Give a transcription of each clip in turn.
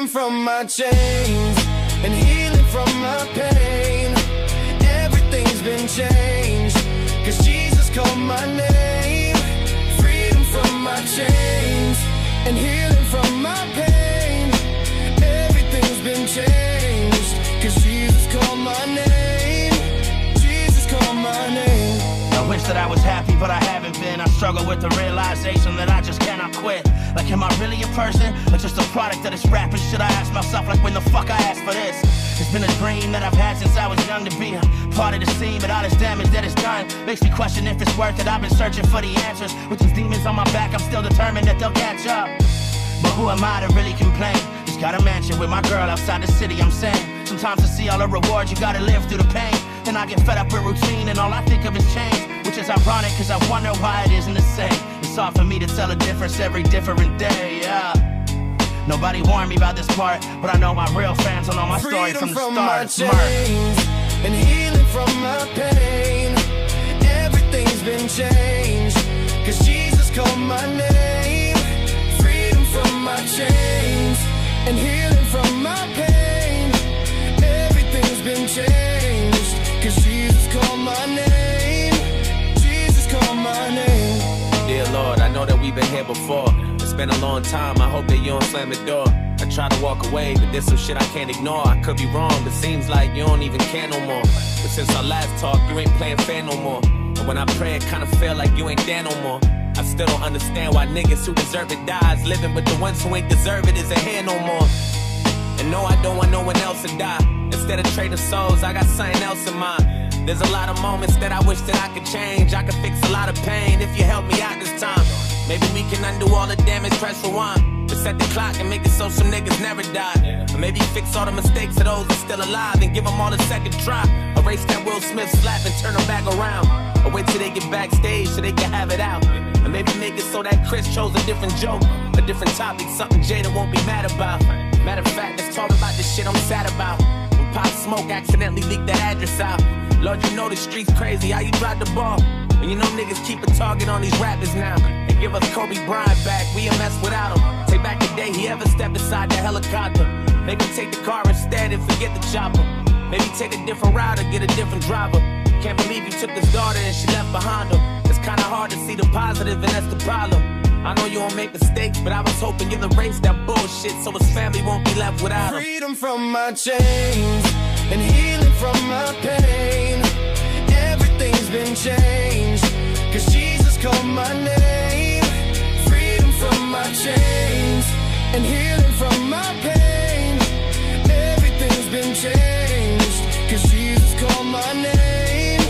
Freedom from my chains and healing from my pain. Everything's been changed, 'cause Jesus called my name. Freedom from my chains and healing from my pain. Everything's been changed, 'cause Jesus called my name. Jesus called my name. I wish that I was happy, but I haven't been. I struggle with the realization that I just cannot quit. Like, am I really a person, or just a product of this rap? And should I ask myself, like, when the fuck I asked for this? It's been a dream that I've had since I was young, to be a part of the scene, but all this damage that it's done makes me question if it's worth it. I've been searching for the answers. With these demons on my back, I'm still determined that they'll catch up. But who am I to really complain? Just got a mansion with my girl outside the city, I'm saying. Sometimes to see all the rewards, you gotta live through the pain. Then I get fed up with routine and all I think of is change, which is ironic, 'cause I wonder why it isn't the same. It's hard for me to tell a difference every different day, yeah. Nobody warned me about this part, but I know my real fans will know my story from the start. Freedom from my chains and healing from my pain. Everything's been changed, 'cause Jesus called my name. Freedom from my chains and healing from my pain. Everything's been changed, 'cause Jesus called my name. Jesus called my name. Dear Lord, I know that we've been here before. It's been a long time, I hope that you don't slam the door. I try to walk away, but there's some shit I can't ignore. I could be wrong, but seems like you don't even care no more. But since our last talk, you ain't playing fair no more. And when I pray, it kinda feel like you ain't there no more. I still don't understand why niggas who deserve it dies, living with the ones who ain't deserve it isn't here no more. And no, I don't want no one else to die. Instead of trading souls, I got something else in mind. There's a lot of moments that I wish that I could change. I could fix a lot of pain if you help me out this time. Maybe we can undo all the damage, press rewind. Reset the clock and make it so some niggas never die. Or maybe fix all the mistakes of those that's still alive and give them all a second try. Erase that Will Smith slap and turn them back around. Or wait till they get backstage so they can have it out. And maybe make it so that Chris chose a different joke, a different topic, something Jada won't be mad about. Matter of fact, let's talk about this shit I'm sad about. When Pop Smoke accidentally leaked that address out. Lord, you know the streets crazy, how you drive the ball. And you know niggas keep a target on these rappers now. And give us Kobe Bryant back, we a mess without him. Take back the day he ever stepped inside the helicopter. Maybe take the car instead and forget the chopper. Maybe take a different route or get a different driver. Can't believe you took his daughter and she left behind him. It's kinda hard to see the positive and that's the problem. I know you won't make mistakes, but I was hoping you'll erase that bullshit so his family won't be left without him. Freedom from my chains and healing from my pain. Everything's been changed, 'cause Jesus called my name. Freedom from my chains and healing from my pain. Everything's been changed, 'cause Jesus called my name.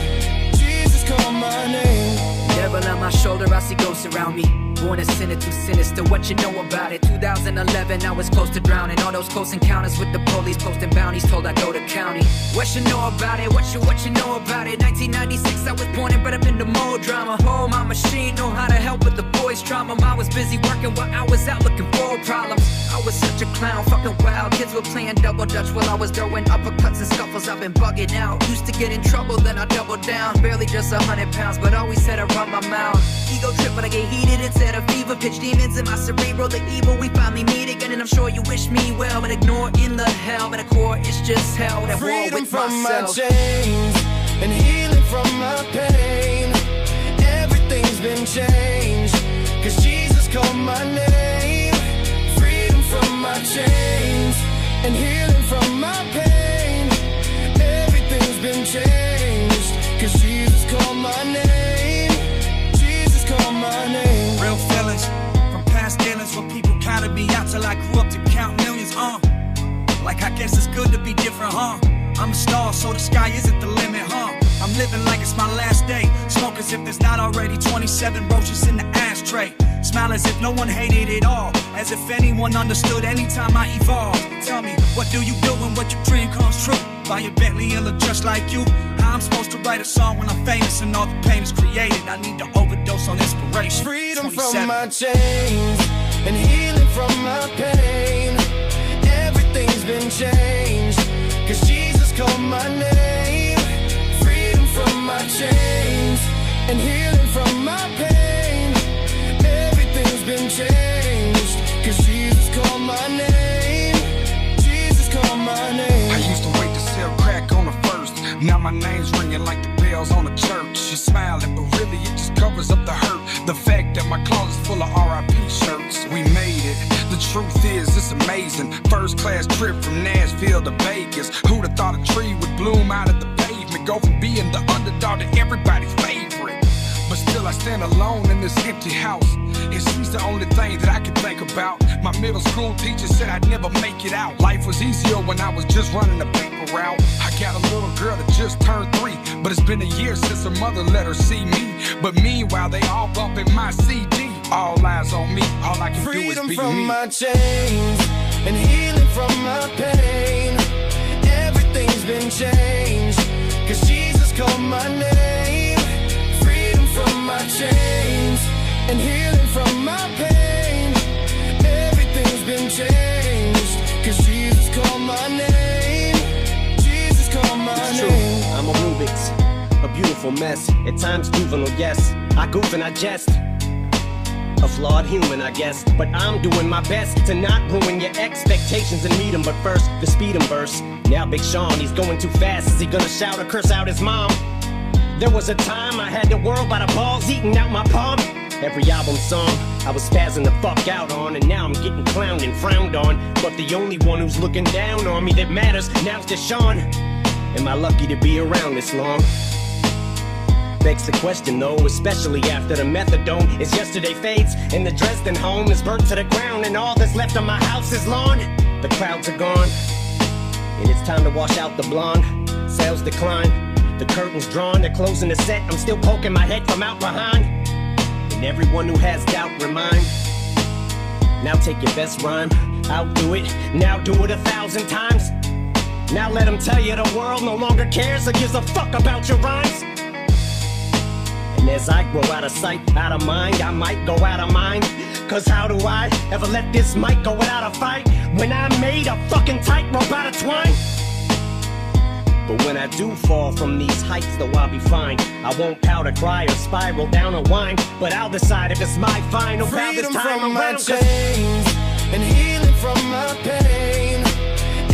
Jesus called my name. Devil on my shoulder, I see ghosts around me. Born a sinner, too sinister, what you know about it? 2011, I was close to drowning. All those close encounters with the police, posting bounties, told I go to county. What you know about it? What you know about it? 1996, I was born and bred up into more drama. Oh, my machine know how to help with the boys' trauma. I was busy working while I was out looking for problems. I was such a clown, fucking wild. Kids were playing double dutch while I was throwing uppercuts and scuffles. I've been bugging out. Used to get in trouble, then I doubled down. Barely just 100 pounds, but always said I run my mouth. Ego trip, but I get heated instead of fever. Pitch demons in my cerebral, the evil. We finally meet again, and I'm sure you wish me well. But ignore in the hell, but the core is just hell. That war Freedom with from myself. my chains and healing from my pain. Everything's been changed, 'cause Jesus called my name. Freedom from my chains and healing from my pain. Everything's been changed, 'cause Jesus called my name. Jesus called my name. Real feelings from past dealings where people counted me out till I grew up to count millions. Like I guess it's good to be different, huh? I'm a star, so the sky isn't the limit, huh? I'm living like it's my last day. Smoke as if there's not already 27 roaches in the ashtray. Smile as if no one hated it all, as if anyone understood anytime I evolved. Tell me, what do you do when what you dream comes true? Buy a Bentley and look just like you. How I'm supposed to write a song when I'm famous and all the pain is created? I need to overdose on inspiration. Freedom 27. from my chains and healing from my pain. Everything's been changed, 'cause Jesus called my name. Freedom from my chains and healing from my pain. Everything's been changed, 'cause Jesus called my name. Now my name's ringing like the bells on a church. She's smiling, but really it just covers up the hurt. The fact that my closet's full of RIP shirts. We made it. The truth is, it's amazing. First class trip from Nashville to Vegas. Who'd have thought a tree would bloom out of the pavement? Go from being the underdog to everybody's favorite. But still I stand alone in this empty house. And she's the only thing that I can think about. My middle school teacher said I'd never make it out. Life was easier when I was just running the paper route. I got a little girl that just turned 3, but it's been a year since her mother let her see me. But meanwhile they all bumping my CD. All eyes on me, all I can do is be me. Freedom from my chains and healing from my pain. Everything's been changed, 'cause Jesus called my name. Freedom from my chains and healing from my pain. Everything's been changed, 'cause Jesus called my name. Jesus called my name. I'm a Rubik's, a beautiful mess. At times juvenile, yes. I goof and I jest. A flawed human, I guess. But I'm doing my best to not ruin your expectations and meet him. But first, the speed him verse. Now Big Sean, he's going too fast. Is he gonna shout or curse out his mom? There was a time I had the world by the balls eating out my palm. Every album song I was spazzing the fuck out on. And now I'm getting clowned and frowned on. But the only one who's looking down on me that matters now's Deshaun. Am I lucky to be around this long? Begs the question though, especially after the methadone is yesterday fades and the Dresden home is burnt to the ground and all that's left of my house is lawn. The crowds are gone and it's time to wash out the blonde. Sales decline, the curtains drawn, they're closing the set. I'm still poking my head from out behind. And everyone who has doubt remind. Now take your best rhyme, outdo it, now do it 1,000 times. Now let them tell you the world no longer cares or gives a fuck about your rhymes. And as I grow out of sight, out of mind, I might go out of mind. 'Cause how do I ever let this mic go without a fight when I made a fucking tightrope out of twine? But when I do fall from these heights, though I'll be fine. I won't pout or cry or spiral down or whine, but I'll decide if it's my final bow this time Freedom from my around. chains and healing from my pain.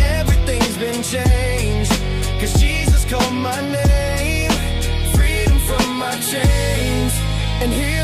Everything's been changed, 'cause Jesus called my name. Freedom from my chains and healing